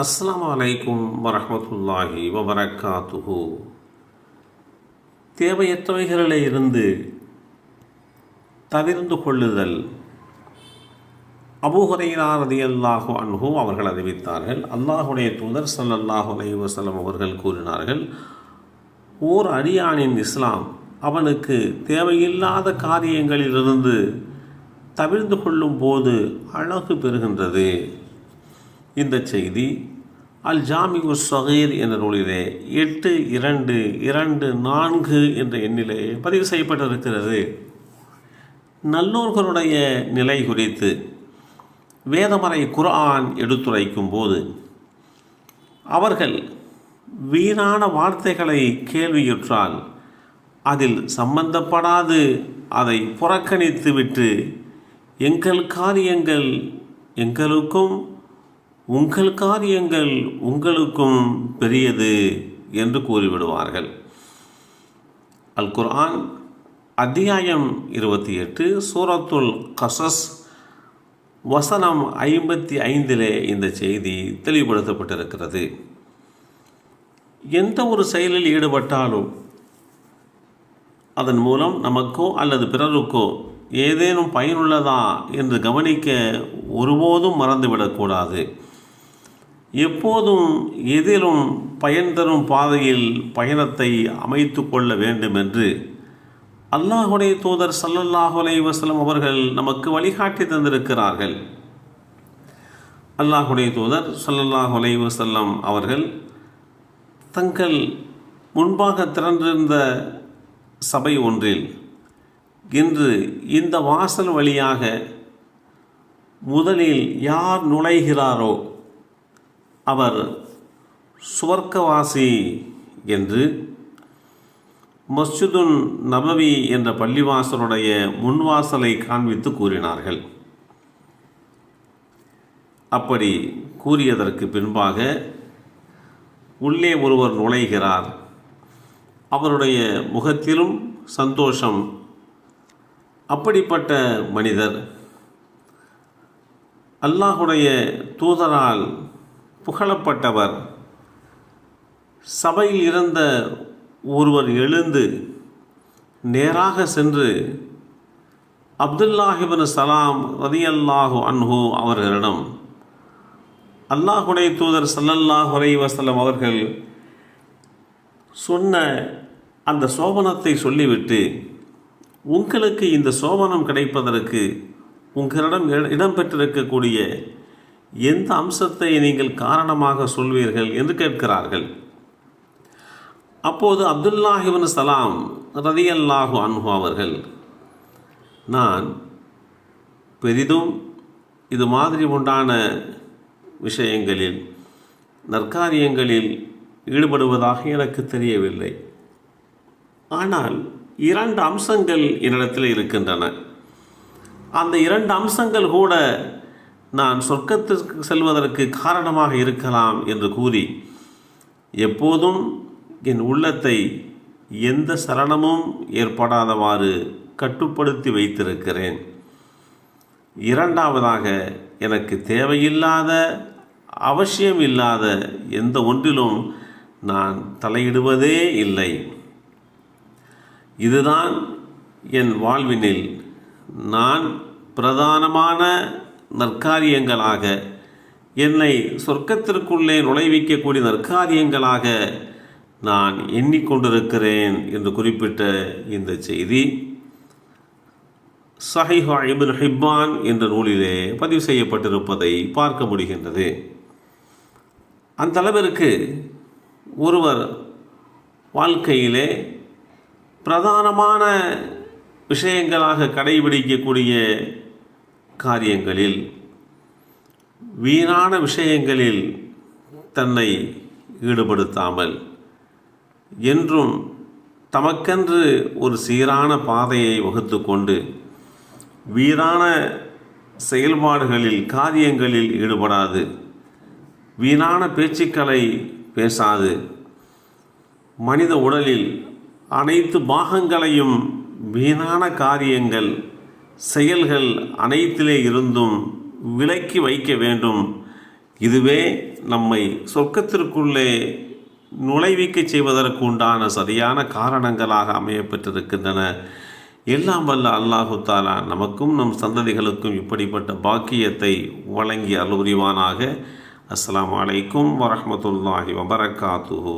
அஸ்ஸலாமு அலைக்கும் வரஹ்மத்துல்லாஹி வபரகாத்துஹு. தேவையற்றவைகளிலே இருந்து தவிர்ந்து கொள்ளுதல். அபூ ஹுரைரா ரலியல்லாஹு அன்ஹு அவர்கள் அறிவித்தார்கள், அல்லாஹுடைய தூதர் ஸல்லல்லாஹு அலைஹி வஸல்லம் அவர்கள் கூறினார்கள், ஓர் அடியானின் இஸ்லாம் அவனுக்கு தேவையில்லாத காரியங்களிலிருந்து தவிர்ந்து கொள்ளும் போது அழகு பெறுகின்றது. இந்த செய்தி அல் ஜாமிஉ ஸகீர் என்ற நூலிலே 8224 என்ற எண்ணிலே பதிவு செய்யப்பட்டிருக்கிறது. நல்லோர்களுடைய நிலை குறித்து வேதமறை குர்ஆன் எடுத்துரைக்கும் போது அவர்கள் வீணான வார்த்தைகளை கேள்வியுற்றால் அதில் சம்பந்தப்படாது அதை புறக்கணித்துவிட்டு எங்கள் காரியங்கள் எங்களுக்கும் உங்கள் காரியங்கள் உங்களுக்கும் பெரியது என்று கூறிவிடுவார்கள். அல் குர்ஆன் அத்தியாயம் 28 சூரத்துல் கஸஸ் வசனம் 55 இந்த செய்தி தெளிவுபடுத்தப்பட்டிருக்கிறது. எந்த ஒரு செயலில் ஈடுபட்டாலும் அதன் மூலம் நமக்கோ அல்லது பிறருக்கோ ஏதேனும் பயனுள்ளதா என்று கவனிக்க ஒருபோதும் மறந்துவிடக்கூடாது. எப்போதும் எதிலும் பயன் தரும் பாதையில் பயணத்தை அமைத்து கொள்ள வேண்டும் என்று அல்லாஹுடைய தூதர் ஸல்லல்லாஹு அலைஹி வஸல்லம் அவர்கள் நமக்கு வழிகாட்டி தந்திருக்கிறார்கள். அல்லாஹுடைய தூதர் ஸல்லல்லாஹு அலைஹி வஸல்லம் அவர்கள் தங்கள் முன்பாக திரண்டிருந்த சபை ஒன்றில் இன்று இந்த வாசல் வழியாக முதலில் யார் நுழைகிறாரோ அவர் சுவர்க்கவாசி என்று மஸ்ஜிதுன் நபவி என்ற பள்ளிவாசலுடைய முன்வாசலை காண்பித்து கூறினார்கள். அப்படி கூறியதற்கு பின்பாக உள்ளே ஒருவர் நுழைகிறார். அவருடைய முகத்திலும் சந்தோஷம். அப்படிப்பட்ட மனிதர் அல்லாஹுடைய தூதரால் புகழப்பட்டவர். சபையில் இருந்த ஒருவர் எழுந்து நேராக சென்று அப்துல்லாஹ் இப்னு சலாம் ரலியல்லாஹு அன்ஹு அவர்களிடம் அல்லாஹுடைய தூதர் ஸல்லல்லாஹு அலைஹி வஸல்லம் அவர்கள் சொன்ன அந்த சோபனத்தை சொல்லிவிட்டு, உங்களுக்கு இந்த சோபனம் கிடைப்பதற்கு உங்களிடம் இடம்பெற்றிருக்கக்கூடிய எந்த அம்சத்தை நீங்கள் காரணமாக சொல்வீர்கள் என்று கேட்கிறார்கள். அப்போது அப்துல்லாஹ் இப்னு சலாம் ரலியல்லாஹு அன்ஹு அவர்கள், நான் பெரிதும் இது மாதிரி உண்டான விஷயங்களில் நற்காரியங்களில் ஈடுபடுவதாக எனக்கு தெரியவில்லை. ஆனால் 2 அம்சங்கள் என்னிடத்தில் இருக்கின்றன. அந்த 2 அம்சங்கள் கூட நான் சொர்க்கத்திற்கு செல்வதற்கு காரணமாக இருக்கலாம் என்று கூறி எப்போதும் என் உள்ளத்தை எந்த சலனமும் ஏற்படாதவாறு கட்டுப்படுத்தி வைத்திருக்கிறேன். 2வதாக, எனக்கு தேவையில்லாத அவசியம் இல்லாத எந்த ஒன்றிலும் நான் தலையிடுவதே இல்லை. இதுதான் என் வாழ்வினில் நான் பிரதானமான நற்காரியங்களாக, என்னை சொர்க்கத்திற்குள்ளே நுழைவிக்கக்கூடிய நற்காரியங்களாக நான் எண்ணிக்கொண்டிருக்கிறேன் என்று குறிப்பிட்ட இந்த செய்தி ஸஹீஹ் இப்னு ஹிப்பான் என்ற நூலிலே பதிவு செய்யப்பட்டிருப்பதை பார்க்க முடிகின்றது. அந்த அளவிற்கு ஒருவர் வாழ்க்கையிலே பிரதானமான விஷயங்களாக கடைபிடிக்கக்கூடிய காரியங்களில் வீணான விஷயங்களில் தன்னை ஈடுபடுத்தாமல் என்றும் தமக்கென்று ஒரு சீரான பாதையை வகுத்து கொண்டு வீணான செயல்பாடுகளில் காரியங்களில் ஈடுபடாது, வீணான பேச்சுக்களை பேசாது, மனித உடலில் அனைத்து பாகங்களையும் வீணான காரியங்கள் செயல்கள் அனைத்திலே இருந்தும் விலக்கி வைக்க வேண்டும் இதுவே நம்மை சொர்க்கத்திற்குள்ளே நுழைவிக்க செய்வதற்கு உண்டான சரியான காரணங்களாக அமையப்பெற்றிருக்கின்றன. எல்லாம் வல்ல அல்லாஹு தாலா நமக்கும் நம் சந்ததிகளுக்கும் இப்படிப்பட்ட பாக்கியத்தை வழங்கி அருள் புரிவானாக. அஸ்ஸலாமு அலைக்கும் வரஹ்மத்துல்லாஹி வபரகாத்துஹு.